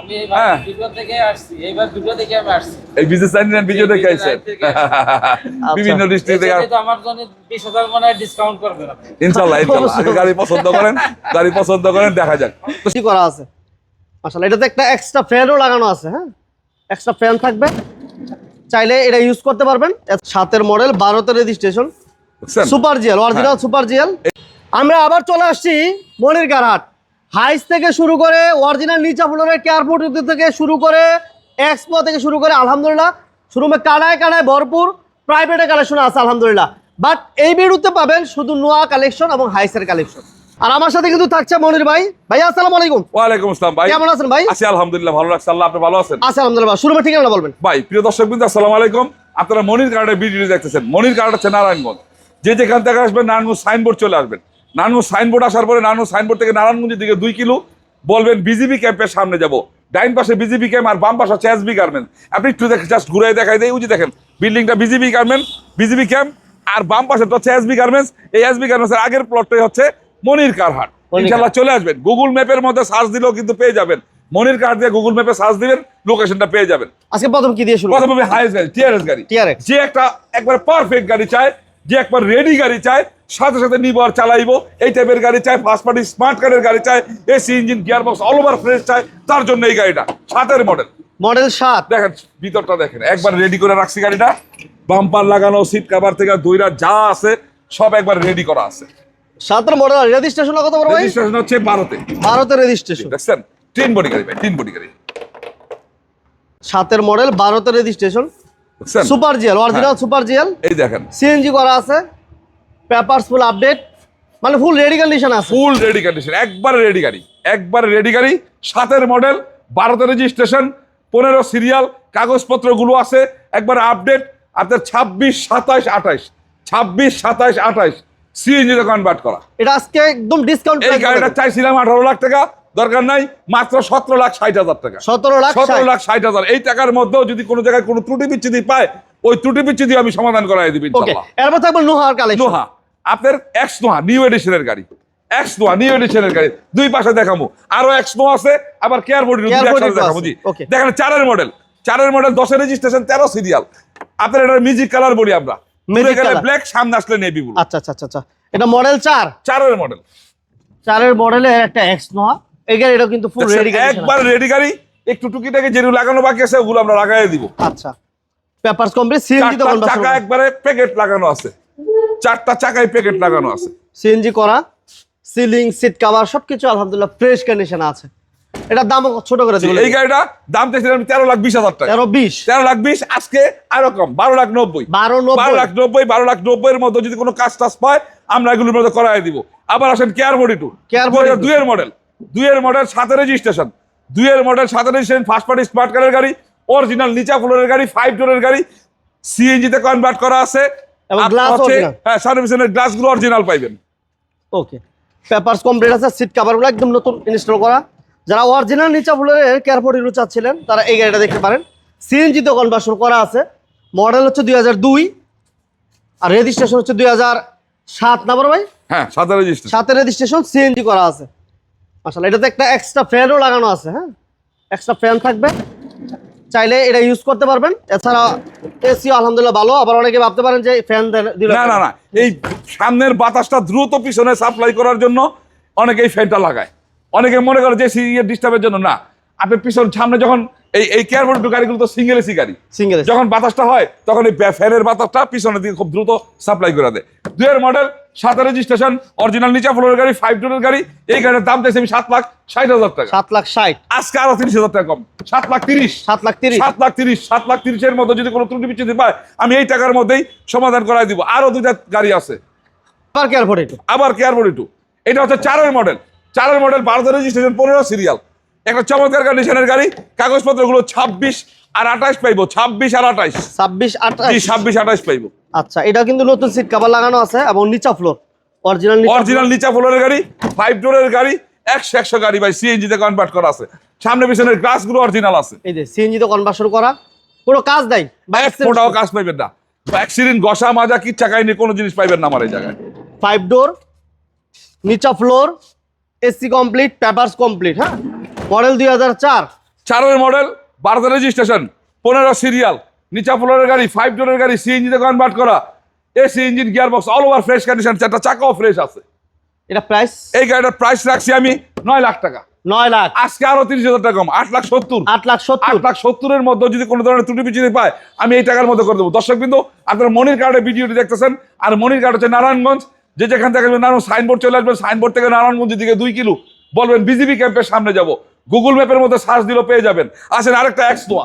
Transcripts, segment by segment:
আমি ভিডিও থেকে আসছি, এইবার ভিডিও থেকে আমি আসছি। এই বিজনেস লাইনের ভিডিও দেখে আইছেন বিভিন্ন ডিস্ট্রিক্ট থেকে। তো আমার জন্য 20,000 মনে হয় ডিসকাউন্ট করবেন আপনি। ইনশাআল্লাহ ইনশাআল্লাহ। আগে গাড়ি পছন্দ করেন, গাড়ি পছন্দ করেন, দেখা যাক। তো কি করা আছে মাশাআল্লাহ। এটাতে একটা এক্সট্রা ফ্যানও লাগানো আছে। হ্যাঁ, এক্সট্রা ফ্যান থাকবে, চাইলে এটা ইউজ করতে পারবেন। 7-এর মডেল, 12-তে registration, super GL, original super GL. আমরা আবার চলে আসছি মনির কারহাট। হাইস থেকে শুরু করে অরিজিনাল নিচা ফ্লোরের কেয়ারপোর্ট থেকে শুরু করে এক্সপো থেকে শুরু করে আলহামদুলিল্লাহ শোরুমে কানায় কানায় ভরপুর প্রাইভেটের কালেকশন আছে আলহামদুলিল্লাহ। বাট এই ভিডিওতে পাবেন শুধু নোয়া কালেকশন এবং হাইসের কালেকশন। আর আমার সাথে কিন্তু থাকছে মনির ভাই। ভাই আসসালামু আলাইকুম। ওয়ালাইকুম আসসালাম ভাই, কেমন আছেন ভাই? আছি আলহামদুলিল্লাহ, ভালো লাগছে আল্লাহ। আপনি ভালো আছেন? আছি আলহামদুলিল্লাহ। শোরুমের ঠিকানা বলবেন ভাই। প্রিয় দর্শকবৃন্দ আসসালামু আলাইকুম। আপনারা মনির কার্ডের ভিডিও দেখতেছেন। মনির কার্ড হচ্ছে নারায়ণগঞ্জ। যে যেখান থেকে আসবেন নারায়ণগঞ্জ সাইনবোর্ড চলে আসবেন। নারায়ণগঞ্জ সাইনবোর্ড আসার পরে নারায়ণগঞ্জ সাইনবোর্ড থেকে নারায়ণগঞ্জের দিকে 2 কিলো বলবেন বিজিবি ক্যাম্পের সামনে যাব। ডাইন পাশে বিজিবি ক্যাম্প আর বাম পাশে হচ্ছে এসবি গার্মেন্টস। আপনি একটু দেখে জাস্ট ঘুরে দেখাই দেয়, ওই যে দেখেন বিল্ডিংটা বিজিবি গার্মেন্টস, বিজিবি ক্যাম্প, আর বাম পাশে হচ্ছে এসবি গার্মেন্টস। এই এসবি গার্মেন্টসের আগের প্লটটাই হচ্ছে মনির কারহাট। ইনশাআল্লাহ চলে আসবেন। গুগল ম্যাপের মধ্যে সার্চ দিলেও কিন্তু পেয়ে যাবেন। মনির কার্ড দিয়ে গুগল ম্যাপে সার্চ দিবেন, লোকেশনটা পেয়ে যাবেন। আজকে প্রথম কি দিয়ে শুরু? প্রথমে হাইস গাড়ি, টিআরএস গাড়ি। যে একটা একবার পারফেক্ট গাড়ি চায়, যে একবার রেডি গাড়ি চায়, সাথে সাথে নিব আর চালাইবো, এই টাইপের গাড়ি চায়, ফার্স্ট পার্টি স্মার্ট কারের গাড়ি চায়, AC engine gearbox all over fresh চায়, তার জন্য এই গাড়িটা 7-এর মডেল। মডেল 7। দেখেন ভিতরটা দেখেন, একবার রেডি করে রাখছি গাড়িটা। বাম্পার লাগানো, সিট কভার থেকে দইরা যা আছে সব একবার রেডি করা আছে। 7-এর মডেল। রেজিস্ট্রেশন কত বড় ভাই? রেজিস্ট্রেশন হচ্ছে 12-তে। 12-তে রেজিস্ট্রেশন। দেখছেন টিন বডি গাড়ি ভাই, টিন বডি গাড়ি। 7-এর মডেল, 12-তে রেজিস্ট্রেশন, দেখছেন super GL, original super GL. এই দেখেন সিএনজি করা আছে, পেপারস ফুল আপডেট, মানে ফুল রেডি কন্ডিশন আছে। ফুল রেডি কন্ডিশন, একবারে রেডি গাড়ি, একবারে রেডি গাড়ি। 7-এর মডেল, 12-তে রেজিস্ট্রেশন, 15 সিরিয়াল, কাগজপত্রগুলো আছে একবার আপডেট। আপনার 26, 27, 28, 26, 27, 28 সিএনজি তে কনভার্ট করা। এটা আজকে একদম ডিসকাউন্ট। এই গাড়িটা চাইছিলাম 18 লাখ টাকা, দরকার নাই, মাত্র 17,60,000 টাকা। 17,60,000। এই টাকার মধ্যেও যদি কোনো জায়গায় কোনো ত্রুটি বিচ্ছুতি পায়, ওই ত্রুটি বিচ্ছুতি আমি সমাধান করাই দিব ইনশাআল্লাহ। এরপর থাকবে নোহার কালেকশন। নোহা, আপনার এক্স নোহা নিউ এডিশনের গাড়ি, এক্স নোহা নিউ এডিশনের গাড়ি। দুই পাশে দেখাবো, আরো এক্স নোহা আছে, আবার কেয়ার বডি দেখাবো। জি দেখেন 4-এর মডেল, 4-এর মডেল, 10-এর রেজিস্ট্রেশন, 13 সিরিয়াল। আপনার এটা মিউজিক কালার বডি, আমরা ব্ল্যাক, সামনে আসলে নেভি ব্লু। আচ্ছা আচ্ছা আচ্ছা, এটা মডেল 4। 4-এর মডেল, 4-এর মডেলের একটা এক্স নোহা। এই গাড়িটা কিন্তু ফুল রেডি গাড়ি, একবার রেডি গাড়ি। একটু টুকিটাকে যেগুলো লাগানো বাকি আছে ওগুলো আমরা লাগাই দিব। আচ্ছা, পেপারস কমপ্লিট। সিএনজি তো কনভার্সন, চাকা একবারে প্যাকেট লাগানো আছে, 4টা চাকায় প্যাকেট লাগানো আছে, সিএনজি করা। সিলিং, সিট কভার সবকিছু আলহামদুলিল্লাহ ফ্রেশ কন্ডিশন আছে। এটার দাম ছোট করে দিবেন। এই গাড়িটা দাম চাইছিলাম 13,20,000 টাকা। 13,20,000 আজকে আরো কম, 12,90,000। 12,90,000 এর মধ্যে যদি কোনো কাজ টাজ পায় আমরা এগুলোর মধ্যে করাই দিব। আবার আসেন কেয়ার বডি 2, 2-এর মডেল, 2-এর মডেল, 7-এর রেজিস্ট্রেশন, 2-এর মডেল, 7-এর রেজিস্ট্রেশন, ফার্স্ট পার্টি স্মার্ট কারের গাড়ি, অরিজিনাল নিচা ফ্লোরের গাড়ি, 5 ডোরের গাড়ি, সিএনজি তে কনভার্ট করা আছে। এবং গ্লাস অরিজিনাল। হ্যাঁ, সার্ভিসের গ্লাসগুলো অরিজিনাল পাইবেন। ওকে, পেপারস কমপ্লিট আছে, সিট কভারগুলো একদম নতুন ইনস্টল করা। যারা অরিজিনাল নিচা ফ্লোরের কেয়ারপোর্ট ইউজ চাচ্ছিলেন তারা এই গাড়িটা দেখতে পারেন। সিএনজি তে কনভার্সন করা আছে। মডেল হচ্ছে 2002 আর রেজিস্ট্রেশন হচ্ছে 2007 না বড় ভাই? হ্যাঁ, 7-এর রেজিস্ট্রেশন, 7-এর রেজিস্ট্রেশন, সিএনজি করা আছে মাশাআল্লাহ। এটাতে একটা এক্সট্রা ফ্যানও লাগানো আছে। হ্যাঁ, এক্সট্রা ফ্যান থাকবে, চাইলে এটা ইউজ করতে পারবেন। এছাড়া এসি আলহামদুলিল্লাহ ভালো। আবার অনেকে ভাবতে পারেন যে ফ্যান দিলে না না না, এই সামনের বাতাসটা দ্রুত পিছনে সাপ্লাই করার জন্য অনেকে এই ফ্যানটা লাগায়। অনেকে মনে করে যে ডিস্টার্বের জন্য না। আপনি পিছন সামনে যখন এই কেয়ার বডি গাড়িগুলো তো সিঙ্গেল এসি গাড়ি, যখন বাতাসটা হয় তখন এই ফ্যানের বাতাসটা পিছনের দিকে খুব দ্রুত সাপ্লাই করে দেয়। 2-এর মডেল, 7-এর রেজিস্ট্রেশন, অরিজিনাল নিচা ফ্লোরের গাড়ি, 5 ডোরের গাড়ি। এই গাড়ির দাম চাইছি আমি 7,60,000 টাকা। 7,60,000 আজকে আরো 30,000 টাকা কম, 7,30,000। 7,30,000 এর মধ্যে যদি কোনো ত্রুটি বিচ্ছুতি পায় আমি এই টাকার মধ্যেই সমাধান করাই দিব। আরো 2টা গাড়ি আছে, আবার কেয়ার বডি 2। এটা হচ্ছে 4-এর মডেল, 4-এর মডেল, 12-তে রেজিস্ট্রেশন, 15 সিরিয়াল, একটা চমৎকার কন্ডিশনের গাড়ি। কাগজপত্রগুলো 26 আর 28 পাইবো, 26 আর 28, 26-28 পাইবো। আচ্ছা, এটা কিন্তু নতুন সিট কভার লাগানো আছে এবং নিচা ফ্লোর অরিজিনাল নিচা ফ্লোরের গাড়ি, 5 ডোরের গাড়ি, 100 গাড়ি ভাই, সিএনজি তে কনভার্ট করা আছে। সামনে পিছনের গ্লাসগুলো অরিজিনাল আছে। এই যে সিএনজি তে কনভার্সন করা, কোনো কাজ নাই, এক ফোটাও কাজ পাইবেন না। অ্যাক্সিডেন্ট, ঘষা মাজা, কিচ্ছা কাহিনী কোনো জিনিস পাইবেন না আমার এই জায়গায়। 5 ডোর, নিচা floor, AC complete, papers complete. হ্যাঁ, মডেল 2004, 4 মডেল 12 রেজিস্ট্রেশন 15 সিরিয়াল নিচা ফ্লোরের গাড়ি 5 ডোরের গাড়ি সিএনজিতে কনভার্ট করা AC engine gear box all over fresh condition, চারটা চাকাও ফ্রেশ আছে। এটা প্রাইস, এই গাড়িটার প্রাইস রাখছি আমি 9 লাখ টাকা। 9 লাখ। আজকে আরো 30,000 টাকা কম, 8,70,000। 8,70,000। 8,70,000-এর মধ্যে যদি কোনো ধরনের ত্রুটি বিচ্যুতি পায় আমি এই টাকার মধ্যে করে দেবো। দর্শক বিন্দু, আপনারা মনির কার্ডের ভিডিওটি দেখতেছেন, আর মনির কার্ড হচ্ছে নারায়ণগঞ্জ। যে যেখান থেকে নারায়ণ সাইনবোর্ড চলে আসবেন, সাইনবোর্ড থেকে নারায়ণগঞ্জের দিকে 2 কিলো বলবেন বিজিবি ক্যাম্পের সামনে যাব, গুগল ম্যাপের মধ্যে সার্চ দিলেও পেয়ে যাবেন। আসেন আরেকটা এক্সনোয়া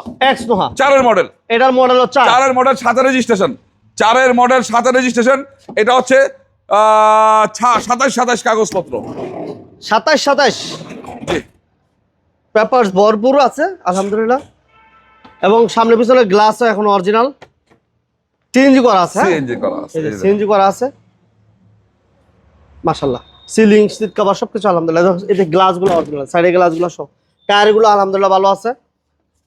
4 মডেল। এটার মডেল হচ্ছে 4 মডেল 7 রেজিস্ট্রেশন, 4 মডেল 7 রেজিস্ট্রেশন। এটা হচ্ছে 27 কাগজপত্র, 27 পেপারস ভরপুর আছে আলহামদুলিল্লাহ। এবং সামনে পিছনে গ্লাসও এখন অরিজিনাল, সিএনজি করা আছে। সিএনজি করা আছে, সিএনজি করা আছে মাশাআল্লাহ। সিলিং সিট কভার সবকিছু আলহামদুলিল্লাহ। এই যে গ্লাসগুলো অরিজিনাল, সাইডে গ্লাসগুলো সব, টায়ারগুলো আলহামদুলিল্লাহ ভালো আছে।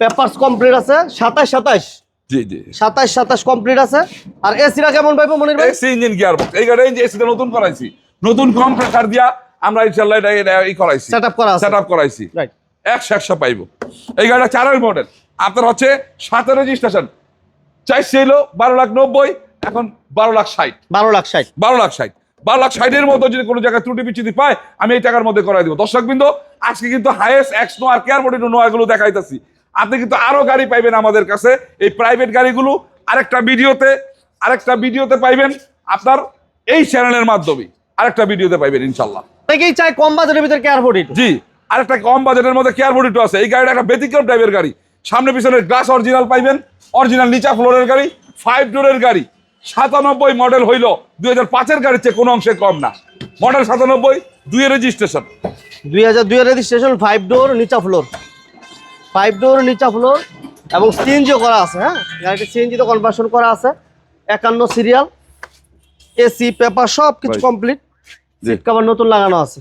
পেপারস কমপ্লিট আছে। 27 জি জি 27 কমপ্লিট আছে। আর এসিটা কেমন পাইবো মনির ভাই? AC engine gear box. এই গাড়ি এসিটা নতুন করাইছি, নতুন কম্প্রেসার দিয়া আমরা ইনশাআল্লাহ এটা এই করাইছি, সেটআপ করা আছে। সেটআপ করাইছি, রাইট। 100 পাইবো। এই গাড়িটা 4 মডেল, আপনার হচ্ছে 7 রেজিস্ট্রেশন, চাইছিল 12,90,000, এখন 12,60,000। 12,60,000। 12,60,000, 12,60,000-এর মতো যদি কোনো জায়গায় ত্রুটি বিচ্যুতি পায় আমি এই টাকার মধ্যে করাই দেবো। দর্শক বিন্দু, আজকে কিন্তু হাইয়েস্ট এক্সনো আর কেয়ার বডি নোয়াগুলো দেখাইতেছি। আপনি কিন্তু আরো গাড়ি পাইবেন আমাদের কাছে, এই প্রাইভেট গাড়িগুলো আরেকটা ভিডিওতে পাইবেন আপনার এই চ্যানেলের মাধ্যমে, আরেকটা ভিডিওতে পাইবেন ইনশাল্লাহ। অনেকেই চাই কম বাজেটের ভিতরে কেয়ার বডি। জি, আরেকটা কম বাজেটের মধ্যে কেয়ার বডিটো আছে। এই গাড়িটা একটা ব্যতিক্রম টাইপের গাড়ি, সামনে পিছনের গ্লাস অরিজিনাল পাইবেন, অরিজিনাল নিচা ফ্লোরের গাড়ি, 5 ডোরের গাড়ি, 97 মডেল হইল 2005-এর গাড়ির চেয়ে কোনো অংশে কম না। মডেল 97, 2 রেজিস্ট্রেশন, 2002 রেজিস্ট্রেশন, 5 ডোর নিচা ফ্লোর, 5 ডোর নিচা ফ্লোর এবং সিএনজিও করা আছে। হ্যাঁ, গাড়িটা সিএনজি তো কনভার্সন করা আছে। 51 সিরিয়াল, এসি পেপার সব কিছু কমপ্লিট, সিট কভার নতুন লাগানো আছে।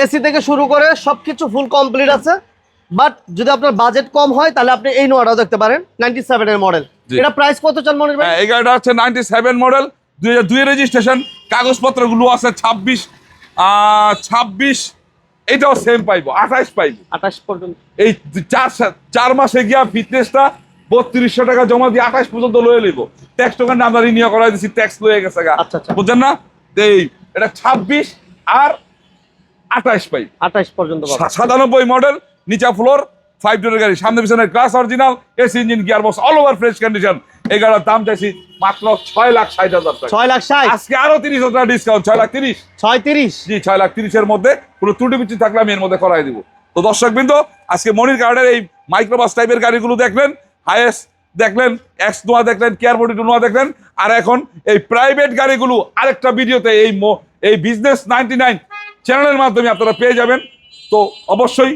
এসি থেকে শুরু করে সবকিছু ফুল কমপ্লিট আছে। বাট যদি আপনার বাজেট কম হয় তাহলে আপনি এই নোয়াটাও দেখতে পারেন, 97 এর মডেল। এটা প্রাইস কত চান মনির ভাই? এই গাড়িটা হচ্ছে 97 মডেল, 2002 রেজিস্ট্রেশন, কাগজপত্রগুলো আছে 26, এটাও সেম পাইবো, 28 পাইবো, 28 পর্যন্ত। এই 4 মাসে গিয়া ফিটনেসটা 3200 টাকা জমা দিয়ে 28 পর্যন্ত লয়ে লইব। ট্যাক্স টোকেন আমরা রিনিউ করাই দিছি, ট্যাক্স লয়ে গেছে গা। আচ্ছা আচ্ছা, বুঝছেন না? এই এটা 26 আর 28 পাই, 28 পর্যন্ত। 97 মডেল, নিচা ফ্লোর, 5 ডোরের গাড়ি, সামনে পিছনে glass original, AC engine gear box all over fresh condition. এই গাড়ির দাম চাইছি মাত্র 6,60,000 টাকা। 6,60,000। আজকে আরো 30,000 টাকা ডিসকাউন্ট, 6,30,000। 6,30,000। জি, 6,30,000-এর মধ্যে কোনো ত্রুটি বিচ্যুতি থাকলে আমি এর মধ্যে করাই দিব। তো দর্শক বিন্দু, আজকে মনির কার্ডের এই মাইক্রোবাস টাইপের গাড়িগুলো দেখলেন, হাইয়েস্ট দেখলেন, এক্স নোয়া দেখলেন, কেয়ার বডি নোয়া দেখলেন, আর এখন এই প্রাইভেট গাড়িগুলো আরেকটা ভিডিওতে এই বিজনেস 99 চ্যানেলের মাধ্যমে আপনারা পেয়ে যাবেন। তো অবশ্যই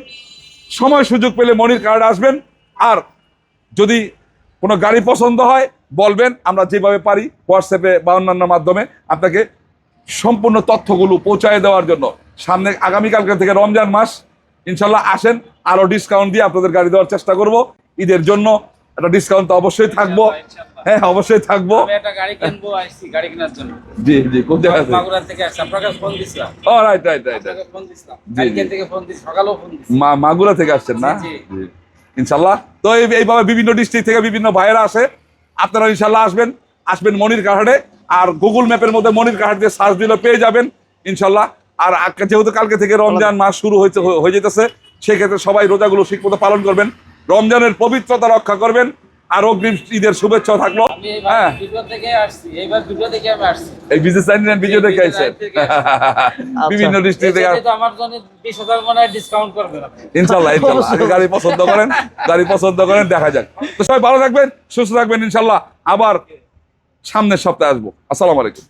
সময় সুযোগ পেলে মনির কার্ড আসবেন। আর যদি কোনো গাড়ি পছন্দ হয় বলবেন, আমরা যেভাবে পারি হোয়াটসঅ্যাপে বা অন্যান্য মাধ্যমে আপনাকে সম্পূর্ণ তথ্যগুলো পৌঁছায় দেওয়ার জন্য। সামনে আগামীকালকে থেকে রমজান মাস, ইনশাল্লাহ আসেন, আরো ডিসকাউন্ট দিয়ে আপনাদের গাড়ি দেওয়ার চেষ্টা করব। ঈদের জন্য একটা ডিসকাউন্ট তো অবশ্যই থাকবো। হ্যাঁ, অবশ্যই থাকবো। আমি একটা গাড়ি কিনবো, আসছি গাড়ি কেনার জন্য। জি জি, কোন জায়গা থেকে? মাগুরা থেকে আসছি, আপনাকে ফোন দিছিলাম। ও রাইট, আপনাকে ফোন দিছিলাম, কালকে থেকে ফোন দিছি, সকালেও ফোন দিছি। মাগুরা থেকে আসছেন না? জি, জি। জি, ইনশাল্লাহ। তো এইভাবে বিভিন্ন ডিস্ট্রিক্ট থেকে বিভিন্ন ভাইয়েরা আসে, আপনারা ইনশাল্লাহ আসবেন মনির কার্ডে। আর গুগল ম্যাপের মধ্যে মনির কার্ড দিয়ে সার্চ দিলে পেয়ে যাবেন ইনশাল্লাহ। আর যেহেতু কালকে থেকে রমজান মাস শুরু হয়ে যেতেছে, সেক্ষেত্রে সবাই রোজাগুলো ঠিকমতো পালন করবেন, রমজানের পবিত্রতা রক্ষা করবেন। আর অগ্রিম ঈদের শুভেচ্ছা থাকলো। আমি এইবার ভিডিও থেকে আসছি, এইবার ভিডিও থেকে আমি আসছি। এই বিজনেস 99 ভিডিও দেখে আইছেন বিভিন্ন ডিস্ট্রিক্ট থেকে। তো আমার জন্য 20,000 মনে হয় ডিসকাউন্ট করবেন আপনি। ইনশাল্লাহ ইনশাল্লাহ। আগে গাড়ি পছন্দ করেন, দেখা যাক। তো সবাই ভালো থাকবেন, সুস্থ থাকবেন, ইনশাল্লাহ আবার সামনের সপ্তাহে আসবো। আসসালামু আলাইকুম।